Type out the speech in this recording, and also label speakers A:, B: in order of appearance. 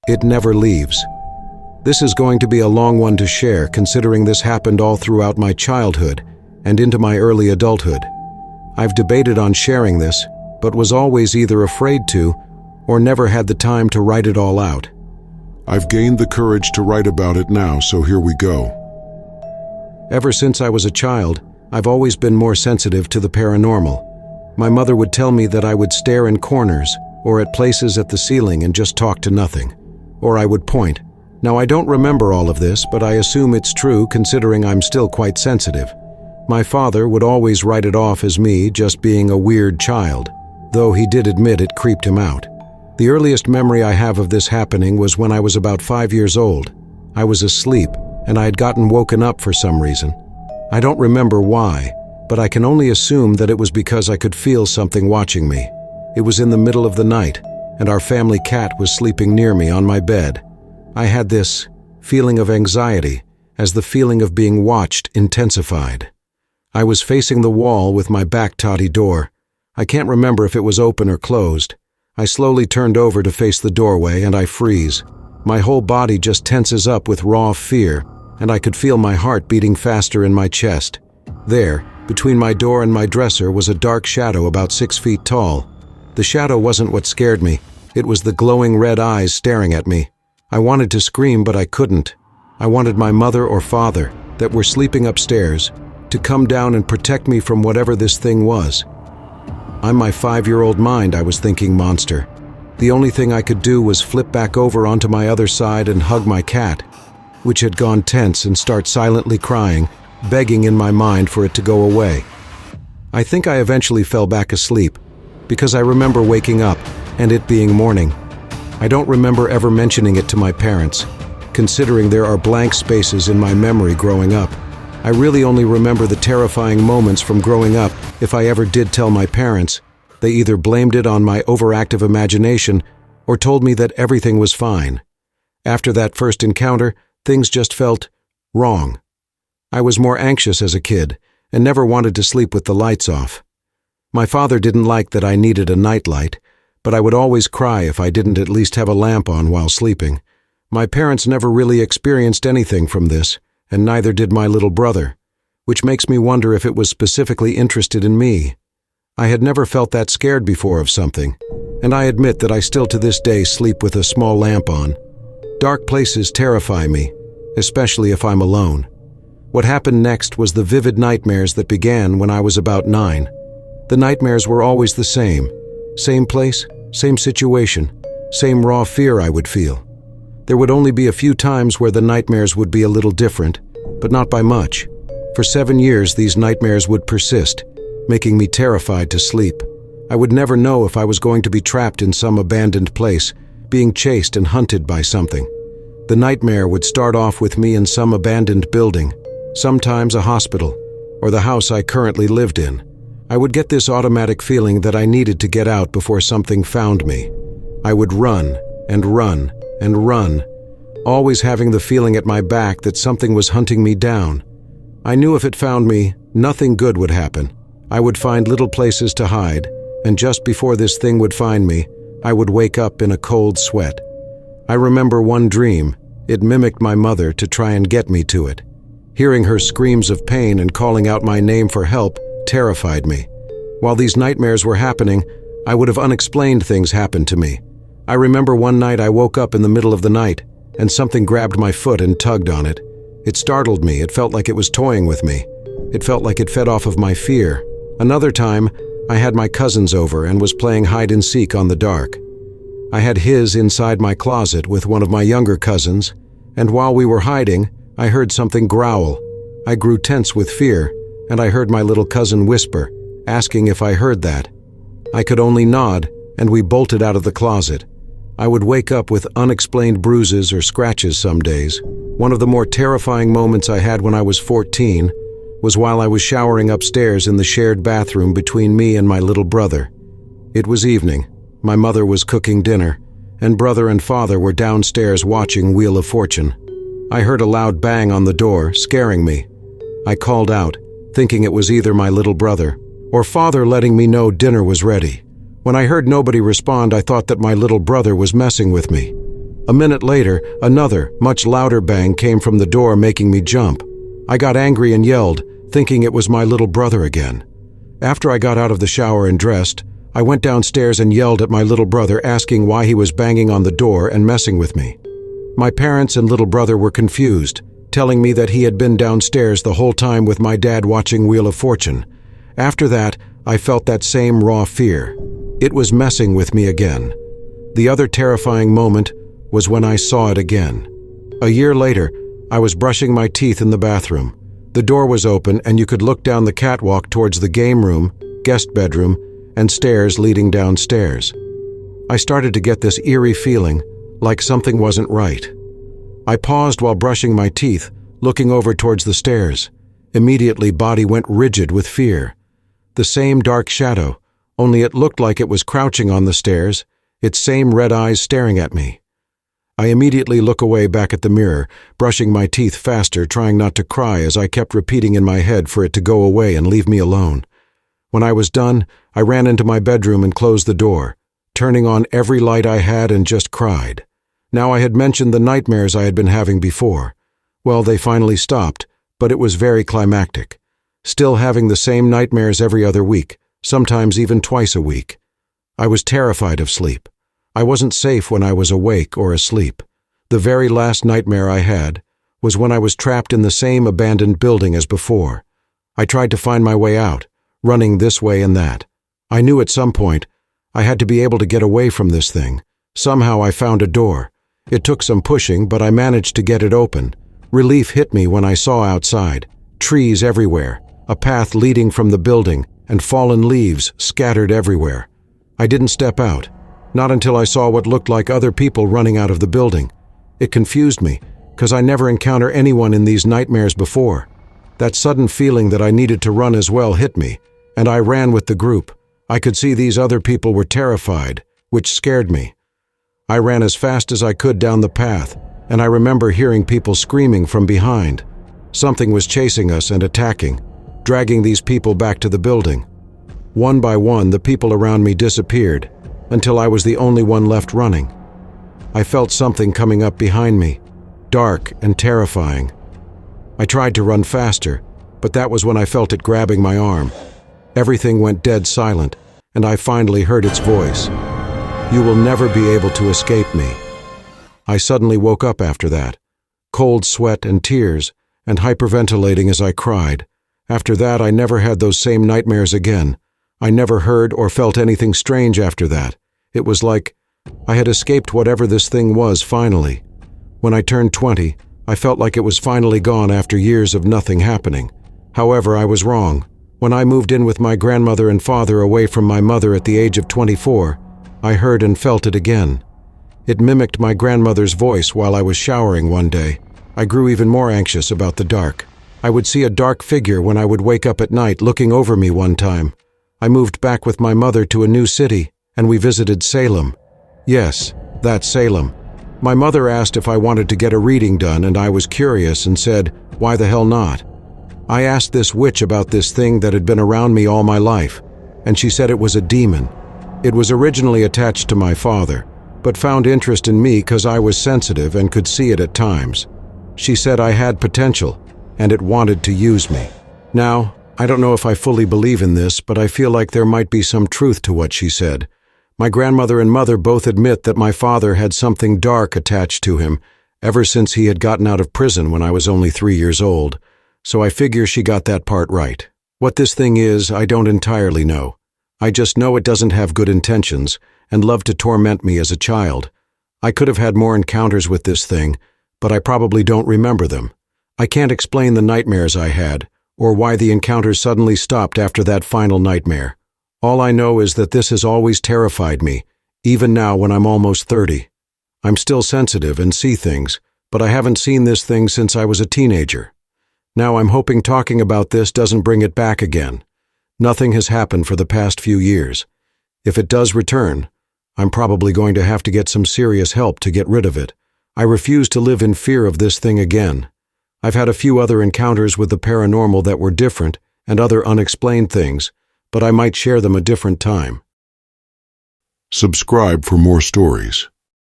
A: It never leaves. This is going to be a long one to share, considering this happened all throughout my childhood and into my early adulthood. I've debated on sharing this, but was always either afraid to or never had the time to write it all out.
B: I've gained the courage to write about it now, so here we go.
A: Ever since I was a child, I've always been more sensitive to the paranormal. My mother would tell me that I would stare in corners or at places at the ceiling and just talk to nothing. Or I would point. Now, I don't remember all of this, but I assume it's true considering I'm still quite sensitive. My father would always write it off as me just being a weird child, though he did admit it creeped him out. The earliest memory I have of this happening was when I was about 5 years old. I was asleep, and I had gotten woken up for some reason. I don't remember why, but I can only assume that it was because I could feel something watching me. It was in the middle of the night, and our family cat was sleeping near me on my bed. I had this feeling of anxiety as the feeling of being watched intensified. I was facing the wall with my back to the door. I can't remember if it was open or closed. I slowly turned over to face the doorway and I freeze. My whole body just tenses up with raw fear, and I could feel my heart beating faster in my chest. There, between my door and my dresser, was a dark shadow about 6 feet tall. The shadow wasn't what scared me. It was the glowing red eyes staring at me. I wanted to scream, but I couldn't. I wanted my mother or father, that were sleeping upstairs, to come down and protect me from whatever this thing was. I'm my 5-year-old mind, I was thinking monster. The only thing I could do was flip back over onto my other side and hug my cat, which had gone tense, and start silently crying, begging in my mind for it to go away. I think I eventually fell back asleep, because I remember waking up and it being morning. I don't remember ever mentioning it to my parents, considering there are blank spaces in my memory growing up. I really only remember the terrifying moments from growing up. If I ever did tell my parents, they either blamed it on my overactive imagination or told me that everything was fine. After that first encounter, things just felt wrong. I was more anxious as a kid and never wanted to sleep with the lights off. My father didn't like that I needed a nightlight, but I would always cry if I didn't at least have a lamp on while sleeping. My parents never really experienced anything from this, and neither did my little brother, which makes me wonder if it was specifically interested in me. I had never felt that scared before of something, and I admit that I still to this day sleep with a small lamp on. Dark places terrify me, especially if I'm alone. What happened next was the vivid nightmares that began when I was about 9. The nightmares were always the same. Same place, same situation, same raw fear I would feel. There would only be a few times where the nightmares would be a little different, but not by much. For 7 years, these nightmares would persist, making me terrified to sleep. I would never know if I was going to be trapped in some abandoned place, being chased and hunted by something. The nightmare would start off with me in some abandoned building, sometimes a hospital, or the house I currently lived in. I would get this automatic feeling that I needed to get out before something found me. I would run and run and run, always having the feeling at my back that something was hunting me down. I knew if it found me, nothing good would happen. I would find little places to hide, and just before this thing would find me, I would wake up in a cold sweat. I remember one dream. It mimicked my mother to try and get me to it. Hearing her screams of pain and calling out my name for help terrified me. While these nightmares were happening, I would have unexplained things happen to me. I remember one night I woke up in the middle of the night, and something grabbed my foot and tugged on it. It startled me. It felt like it was toying with me. It felt like it fed off of my fear. Another time, I had my cousins over and was playing hide and seek on the dark. I had his inside my closet with one of my younger cousins, and while we were hiding, I heard something growl. I grew tense with fear, and I heard my little cousin whisper, asking if I heard that. I could only nod, and we bolted out of the closet. I would wake up with unexplained bruises or scratches some days. One of the more terrifying moments I had when I was 14 was while I was showering upstairs in the shared bathroom between me and my little brother. It was evening. My mother was cooking dinner, and brother and father were downstairs watching Wheel of Fortune. I heard a loud bang on the door, scaring me. I called out, thinking it was either my little brother or father letting me know dinner was ready. When I heard nobody respond, I thought that my little brother was messing with me. A minute later, another, much louder bang came from the door, making me jump. I got angry and yelled, thinking it was my little brother again. After I got out of the shower and dressed, I went downstairs and yelled at my little brother, asking why he was banging on the door and messing with me. My parents and little brother were confused, telling me that he had been downstairs the whole time with my dad watching Wheel of Fortune. After that, I felt that same raw fear. It was messing with me again. The other terrifying moment was when I saw it again. A year later, I was brushing my teeth in the bathroom. The door was open and you could look down the catwalk towards the game room, guest bedroom, and stairs leading downstairs. I started to get this eerie feeling, like something wasn't right. I paused while brushing my teeth, looking over towards the stairs. Immediately, body went rigid with fear. The same dark shadow, only it looked like it was crouching on the stairs, its same red eyes staring at me. I immediately look away back at the mirror, brushing my teeth faster, trying not to cry as I kept repeating in my head for it to go away and leave me alone. When I was done, I ran into my bedroom and closed the door, turning on every light I had and just cried. Now I had mentioned the nightmares I had been having before. Well, they finally stopped, but it was very climactic. Still having the same nightmares every other week, sometimes even twice a week. I was terrified of sleep. I wasn't safe when I was awake or asleep. The very last nightmare I had was when I was trapped in the same abandoned building as before. I tried to find my way out, running this way and that. I knew at some point I had to be able to get away from this thing. Somehow I found a door. It took some pushing, but I managed to get it open. Relief hit me when I saw outside. Trees everywhere, a path leading from the building, and fallen leaves scattered everywhere. I didn't step out. Not until I saw what looked like other people running out of the building. It confused me, because I never encountered anyone in these nightmares before. That sudden feeling that I needed to run as well hit me, and I ran with the group. I could see these other people were terrified, which scared me. I ran as fast as I could down the path, and I remember hearing people screaming from behind. Something was chasing us and attacking, dragging these people back to the building. One by one, the people around me disappeared, until I was the only one left running. I felt something coming up behind me, dark and terrifying. I tried to run faster, but that was when I felt it grabbing my arm. Everything went dead silent, and I finally heard its voice. "You will never be able to escape me." I suddenly woke up after that, cold sweat and tears, and hyperventilating as I cried. After that, I never had those same nightmares again. I never heard or felt anything strange after that. It was like I had escaped whatever this thing was finally. When I turned 20, I felt like it was finally gone after years of nothing happening. However, I was wrong. When I moved in with my grandmother and father away from my mother at the age of 24, I heard and felt it again. It mimicked my grandmother's voice while I was showering one day. I grew even more anxious about the dark. I would see a dark figure when I would wake up at night looking over me one time. I moved back with my mother to a new city, and we visited Salem. Yes, that's Salem. My mother asked if I wanted to get a reading done, and I was curious and said, "Why the hell not?" I asked this witch about this thing that had been around me all my life, and she said it was a demon. It was originally attached to my father, but found interest in me because I was sensitive and could see it at times. She said I had potential, and it wanted to use me. Now, I don't know if I fully believe in this, but I feel like there might be some truth to what she said. My grandmother and mother both admit that my father had something dark attached to him ever since he had gotten out of prison when I was only 3 years old, so I figure she got that part right. What this thing is, I don't entirely know. I just know it doesn't have good intentions and loved to torment me as a child. I could have had more encounters with this thing, but I probably don't remember them. I can't explain the nightmares I had, or why the encounters suddenly stopped after that final nightmare. All I know is that this has always terrified me, even now when I'm almost 30. I'm still sensitive and see things, but I haven't seen this thing since I was a teenager. Now I'm hoping talking about this doesn't bring it back again. Nothing has happened for the past few years. If it does return, I'm probably going to have to get some serious help to get rid of it. I refuse to live in fear of this thing again. I've had a few other encounters with the paranormal that were different and other unexplained things, but I might share them a different time.
B: Subscribe for more stories.